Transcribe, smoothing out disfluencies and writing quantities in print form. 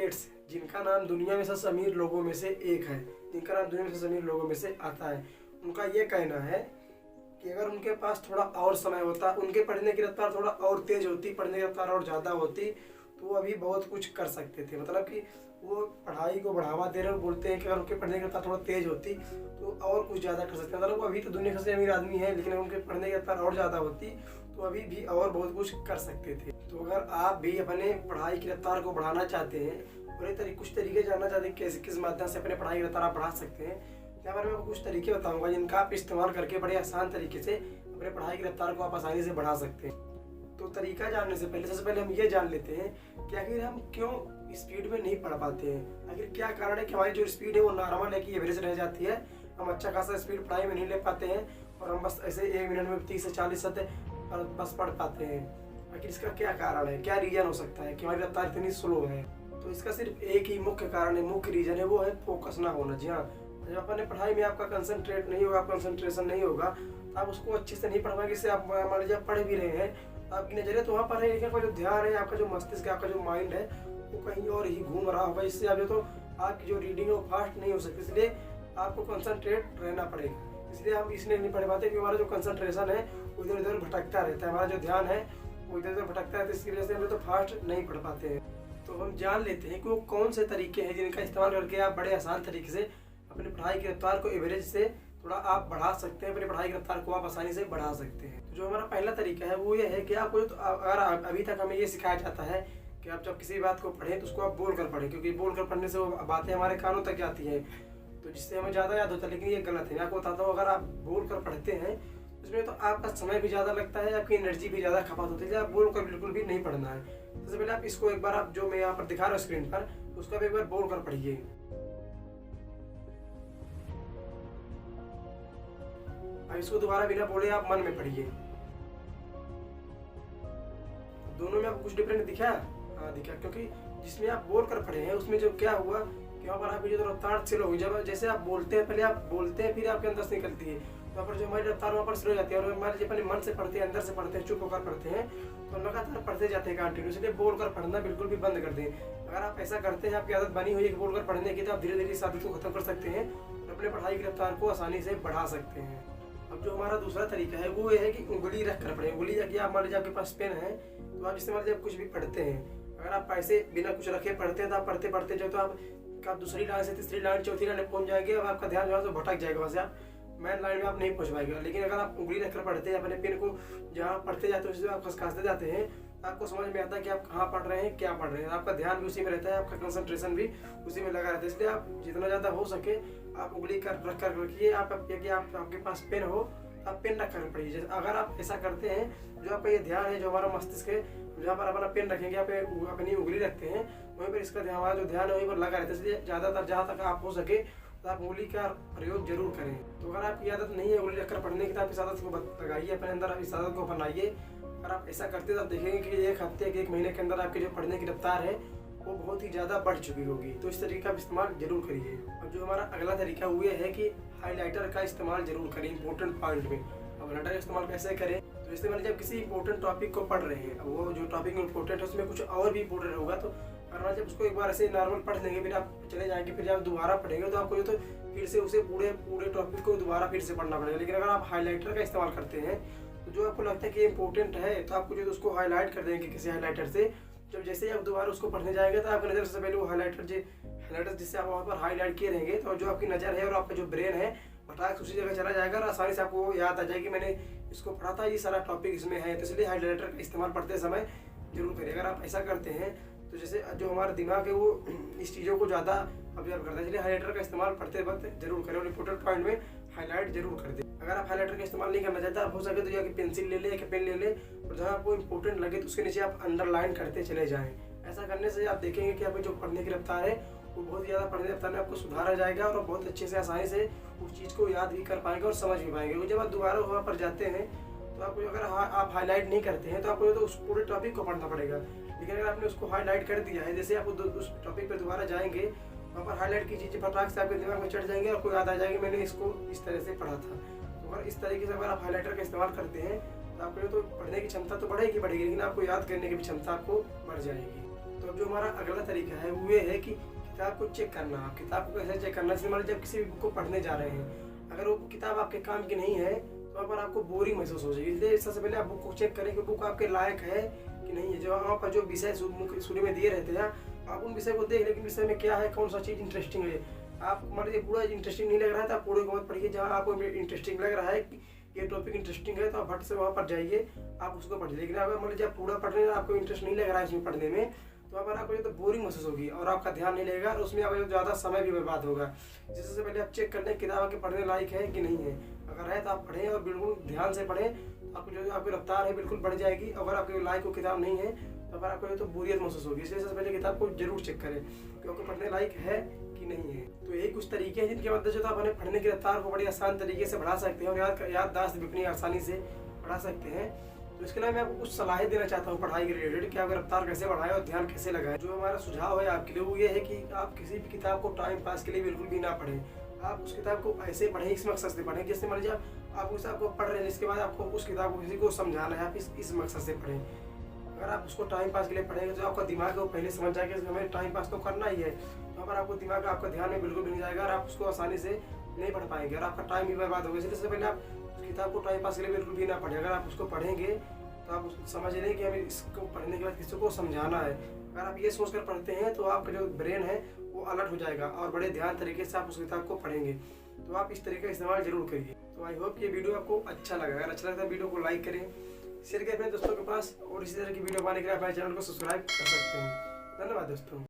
Gets, जिनका नाम दुनिया में सबसे अमीर लोगों में से एक है, जिनका नाम दुनिया में सबसे अमीर लोगों में से आता है, उनका ये कहना है कि अगर उनके पास थोड़ा और समय होता, उनके पढ़ने की रफ्तार थोड़ा और तेज होती, पढ़ने की रफ्तार और ज़्यादा होती, तो वो अभी बहुत कुछ कर सकते थे। मतलब कि वो पढ़ाई को बढ़ावा दे रहे हैं, बोलते हैं कि अगर उनके पढ़ने की रफ्तार थोड़ा तेज होती तो और कुछ ज़्यादा कर सकते हैं। मतलब वो अभी तो दुनिया का सबसे अमीर आदमी है, लेकिन अगर उनके पढ़ने की रफ्तार और ज़्यादा होती तो अभी भी और बहुत कुछ कर सकते थे। तो अगर आप भी अपने पढ़ाई की रफ्तार को बढ़ाना चाहते हैं और कुछ तरीके जानना चाहते हैं कैसे किस माध्यम से अपने पढ़ाई की रफ्तार आप बढ़ा सकते हैं, यहाँ पर मैं आपको कुछ तरीके बताऊंगा जिनका आप इस्तेमाल करके बड़े आसान तरीके से अपने पढ़ाई की रफ्तार को आप आसानी से बढ़ा सकते हैं। तो तरीका जानने से पहले सबसे पहले हम ये जान लेते हैं कि आखिर हम क्यों स्पीड में नहीं पढ़ पाते हैं। आखिर क्या कारण है कि हमारी जो स्पीड है वो नॉर्मल है कि एवरेज रह जाती है, हम अच्छा खासा स्पीड पढ़ाई में नहीं ले पाते हैं और हम बस ऐसे 1 मिनट में 30 से 40 शब्द बस पढ़ पाते हैं। आखिर इसका क्या कारण है, क्या रीजन हो सकता है कि हमारी रफ्तार इतनी स्लो है। तो इसका सिर्फ एक ही मुख्य कारण है, मुख्य रीजन है, वो है फोकस ना होना। जी हाँ, जब अपने पढ़ाई में आपका कंसंट्रेट नहीं होगा, कंसंट्रेशन नहीं होगा, तो आप उसको अच्छे से नहीं पढ़ पाएंगे। इससे आप मान लीजिए पढ़ भी रहे हैं, आपकी नजरिया तो वहाँ पर है, लेकिन आपका जो ध्यान है, आपका जो मस्तिष्क, आपका जो माइंड है, वो कहीं और ही घूम रहा होगा। इससे आप जो तो आपकी जो रीडिंग है वो फास्ट नहीं हो सकती, इसलिए आपको कंसंट्रेट रहना पड़ेगा। इसलिए हम इसलिए नहीं पढ़ पाते कि हमारा जो कंसंट्रेशन है वो इधर उधर भटकता रहता है, हमारा जो ध्यान है वो इधर उधर भटकता है, तो इसकी वजह से हम तो फास्ट नहीं पढ़ पाते हैं। तो हम जान लेते हैं कि वो कौन से तरीके हैं जिनका इस्तेमाल करके आप बड़े आसान तरीके से अपनी पढ़ाई की रफ्तार को एवरेज से थोड़ा आप बढ़ा सकते हैं, अपनी पढ़ाई की रफ्तार को आप आसानी से बढ़ा सकते हैं। तो जो हमारा पहला तरीका है वो ये है कि आपको तो अगर अभी तक हमें ये सिखाया जाता है कि आप जब किसी बात को पढ़ें तो उसको आप बोल कर पढ़ें, क्योंकि बोल कर पढ़ने से वो बातें हमारे कानों तक जाती हैं, तो जिससे हमें ज़्यादा याद होता है। लेकिन ये गलत है। मैं आपको बताता हूँ, अगर आप बोल कर पढ़ते हैं उसमें तो आपका समय भी ज़्यादा लगता है, आपकी एनर्जी भी ज़्यादा खपत होती है। आप बोल कर बिल्कुल भी नहीं पढ़ना है। सबसे पहले आप इसको एक बार, आप जो मैं यहाँ पर दिखा रहा हूँ स्क्रीन पर, उसको आप एक बार बोल कर पढ़िए। अब इसको दोबारा बिना बोले आप मन में पढ़िए। दोनों में आपको कुछ डिफरेंट दिखा? हाँ दिखा, क्योंकि जिसमें आप बोल कर पढ़े हैं उसमें जो क्या हुआ कि वहाँ पर आपकी जो रफ्तार स्लो हुई। जब जैसे आप बोलते हैं, पहले आप बोलते हैं फिर आपके अंदर से निकलती है, वहाँ पर जो हमारी रफ्तार वहाँ पर स्लो हो जाती है। और हमारे जब अपने मन से पढ़ते हैं, अंदर से पढ़ते हैं, चुप होकर पढ़ते हैं, तो लगातार पढ़ते जाते हैं कंटिन्यू। इसलिए बोल कर पढ़ना बिल्कुल भी बंद कर दें। अगर आप ऐसा करते हैं, आपकी आदत बनी हुई है बोल कर पढ़ने की, तो आप धीरे धीरे इस आदत को खत्म कर सकते हैं और अपने पढ़ाई की रफ्तार को आसानी से बढ़ा सकते हैं। अब जो हमारा दूसरा तरीका है वो ये है कि उंगली रख कर पढ़ें। उंगली या आप मान लीजिए आपके पास पेन है, तो आप इस्तेमाल जब कुछ भी पढ़ते हैं, अगर आप ऐसे बिना कुछ रखे पढ़ते हैं तो आप पढ़ते पढ़ते जो तो आप दूसरी लाइन से तीसरी लाइन चौथी लाइन पहुंच जाएंगे और आपका ध्यान जो है तो भटक जाएगा, वहाँ से आप मेन लाइन में आप नहीं पहुंच पाएंगे। लेकिन अगर आप उंगली रखकर पढ़ते हैं, अपने पेन को जहाँ पढ़ते जाते हैं उसी आप खसखसते जाते हैं, आपको समझ में आता है कि आप कहाँ पढ़ रहे हैं, क्या पढ़ रहे हैं। आपका ध्यान भी उसी में रहता है, आपका कंसंट्रेशन भी उसी में लगा रहता है। इसलिए आप जितना ज़्यादा हो सके आप उंगली रख कर रखिए। आपके पास पेन हो, आप पेन रख कर पढ़िए। अगर आप ऐसा करते हैं, जो आपका ये ध्यान है, जो हमारा मस्तिष्क है, जहाँ पर अपना पेन रखेंगे, आप अपनी उंगली रखते हैं, वहीं पर इसका ध्यान, हमारा जो ध्यान है वहीं पर लगा रहता है। इसलिए ज़्यादातर जहाँ तक आप हो सके तो आप उंगली का प्रयोग जरूर करें। तो अगर आपकी आदत नहीं है उंगली रखकर पढ़ने की, तो आप इस आदत को लगाइए अपने अंदर, इस आदत को बनाइए। अगर आप ऐसा करते हैं तो आप देखेंगे कि 1 हफ्ते के 1 महीने के अंदर आपकी जो पढ़ने की रफ्तार है वो बहुत ही ज़्यादा बढ़ चुकी होगी। तो इस तरीके का इस्तेमाल जरूर करिए। और जो हमारा अगला तरीका वो ये है कि हाईलाइटर का इस्तेमाल जरूर करें इंपॉर्टेंट पॉइंट में। अब हाईलाइटर का इस्तेमाल कैसे करें, तो इससे मान लीजिए आप किसी इंपॉर्टेंट टॉपिक को पढ़ रहे हैं, वो जो टॉपिक इंपॉर्टेंट है उसमें कुछ और भी इंपॉर्टेंट होगा, तो अगर जब उसको एक बार ऐसे नॉर्मल पढ़ लेंगे, फिर आप चले जाएंगे, फिर जब दोबारा पढ़ेंगे तो आपको जो तो फिर से उसे पूरे टॉपिक को दोबारा फिर से पढ़ना पड़ेगा। लेकिन अगर आप हाईलाइटर का इस्तेमाल करते हैं तो जो आपको लगता है कि इंपॉर्टेंट है, तो आपको जो उसको हाईलाइट कर देंगे किसी हाईलाइटर से। जब जैसे ही आप दोबारा उसको पढ़ने जाएंगे तो आपकी नज़र से पहले वो हाईलाइटर जिससे आप वहाँ पर हाईलाइट किए रहेंगे, तो जो आपकी नज़र है और आपका जो ब्रेन है फटाक उसी जगह चला जाएगा और आसानी से आपको याद आ जाएगी मैंने इसको पढ़ा था, ये सारा टॉपिक इसमें है। तो इसलिए हाईलाइटर का इस्तेमाल पढ़ते समय जरूर करिए। अगर आप ऐसा करते हैं तो जैसे जो हमारा दिमाग है वो इस चीज़ों को ज़्यादा ऑब्जर्व करता है, इसलिए हाईलाइटर का इस्तेमाल पढ़ते वक्त जरूर करें और इंपॉर्टेंट पॉइंट में हाईलाइट जरूर कर दें। अगर आप हाईलाइटर का इस्तेमाल नहीं करना चाहते, आप हो सके तो या कि पेंसिल ले लें या कि पेन ले लें, और जहाँ आपको इंपॉर्टेंट लगे तो उसके नीचे आप अंडरलाइन करते चले जाएँ। ऐसा करने से आप देखेंगे कि आपकी जो पढ़ने की रफ्तार है वो बहुत ज़्यादा पढ़ने की रफ्तार में आपको सुधारा जाएगा और बहुत अच्छे से आसानी से उस चीज़ को याद भी कर पाएंगे और समझ भी पाएंगे। क्योंकि जब आप दोबारा वहाँ पर जाते हैं तो आपको अगर आप हाईलाइट नहीं करते हैं तो आपको तो उस पूरे टॉपिक को पढ़ना पड़ेगा। लेकिन अगर आपने उसको हाईलाइट कर दिया है, जैसे आप उस टॉपिक पर दोबारा जाएंगे, वहाँ पर हाईलाइट की चीज़ें फटाक से आपके दिमाग में चढ़ जाएंगे और आपको याद आ जाएगी मैंने इसको इस तरह से पढ़ा था। तो अगर इस तरीके से अगर आप हाईलाइटर का इस्तेमाल करते हैं तो आपको तो पढ़ने की क्षमता तो बढ़ेगी, लेकिन आपको याद करने की भी क्षमता आपको बढ़ जाएगी। तो अब जो हमारा अगला तरीका है वो ये है कि किताब को चेक करना। आप किताब को कैसे चेक करना, जैसे मान लीजिए जब किसी भी बुक को पढ़ने जा रहे हैं, अगर वो किताब आपके काम की नहीं है तो वहाँ पर आपको बोरिंग महसूस हो जाएगी। इसलिए सबसे पहले आप बुक को चेक करें कि बुक आपके लायक है कि नहीं है। जो वहाँ पर जो विषय शुरू में दिए रहते हैं, आप उन विषय को देख लें कि विषय में क्या है, कौन सा चीज़ इंटरेस्टिंग है। आप मान लीजिए पूरा इंटरेस्टिंग नहीं लग रहा है तो आप पूरे को मत पढ़िए। जहाँ आपको इंटरेस्टिंग लग रहा है कि ये टॉपिक इंटरेस्टिंग है तो आप फट से वहाँ पर जाइए, आप उसको पढ़िए। लेकिन अगर मान लीजिए आप पूरा पढ़ रहे हैं, आपको इंटरेस्ट नहीं लग रहा है इसमें पढ़ने में, तो वहाँ पर आपको तो बोरिंग महसूस होगी और आपका ध्यान नहीं लगेगा और उसमें आपका ज़्यादा समय भी बर्बाद होगा। जिससे पहले आप चेक कर लें किताब आपके पढ़ने लायक है कि नहीं है। अगर है तो आप पढ़ें और बिल्कुल ध्यान से पढ़ें, आपको जो आपकी रफ्तार है बिल्कुल बढ़ जाएगी। अगर आपके लायक को किताब नहीं है तो अगर आपको तो बोरियत महसूस होगी। इसलिए सबसे पहले किताब को जरूर चेक करें कि आपको पढ़ने लायक है कि नहीं है। तो यही कुछ तरीके हैं जिनकी मदद से तो आप अपने पढ़ने की रफ्तार को बड़ी आसान तरीके से बढ़ा सकते हैं और याददाश्त भी अपनी आसानी से बढ़ा सकते हैं। तो इसके अलावा मैं आपको कुछ सलाहें देना चाहता हूँ पढ़ाई के रिलेटेड कि आप रफ्तार कैसे बढ़ाएं और ध्यान कैसे लगाएं। जो हमारा सुझाव है आपके लिए वो ये है कि आप किसी भी किताब को टाइम पास के लिए बिल्कुल भी ना पढ़ें। आप उस किताब को ऐसे पढ़ें, इस मकसद से पढ़ें। जैसे मान लीजिए आप उस किताब को पढ़ रहे हैं, इसके बाद आपको उस किताब को किसी को समझाना है, आप इस मकसद से पढ़ें। अगर आप उसको टाइम पास के लिए पढ़ेंगे तो आपका दिमाग है वो पहले समझ जाएगा कि हमें टाइम पास तो करना ही है। वहाँ पर आपको दिमाग आपका ध्यान में बिल्कुल भी नहीं जाएगा और आप उसको आसानी से नहीं पढ़ पाएंगे और आपका टाइम भी बर्बाद होगा। इसलिए पहले आप उस किताब को टाइम पास के लिए बिल्कुल भी ना पढ़ें। अगर आप उसको पढ़ेंगे तो आप समझ लें कि हमें इसको पढ़ने के बाद किसी को समझाना है। अगर आप ये सोचकर पढ़ते हैं तो आपका जो ब्रेन है वो अलर्ट हो जाएगा और बड़े ध्यान तरीके से आप उस किताब को पढ़ेंगे। तो आप इस तरीके का इस्तेमाल जरूर करिए। तो आई होप ये वीडियो आपको अच्छा लगा। अगर अच्छा लगता है वीडियो को लाइक करें, शेयर करें अपने दोस्तों के पास और इसी तरह की वीडियो पाने के लिए हमारे चैनल को सब्सक्राइब कर सकते हैं। धन्यवाद दोस्तों।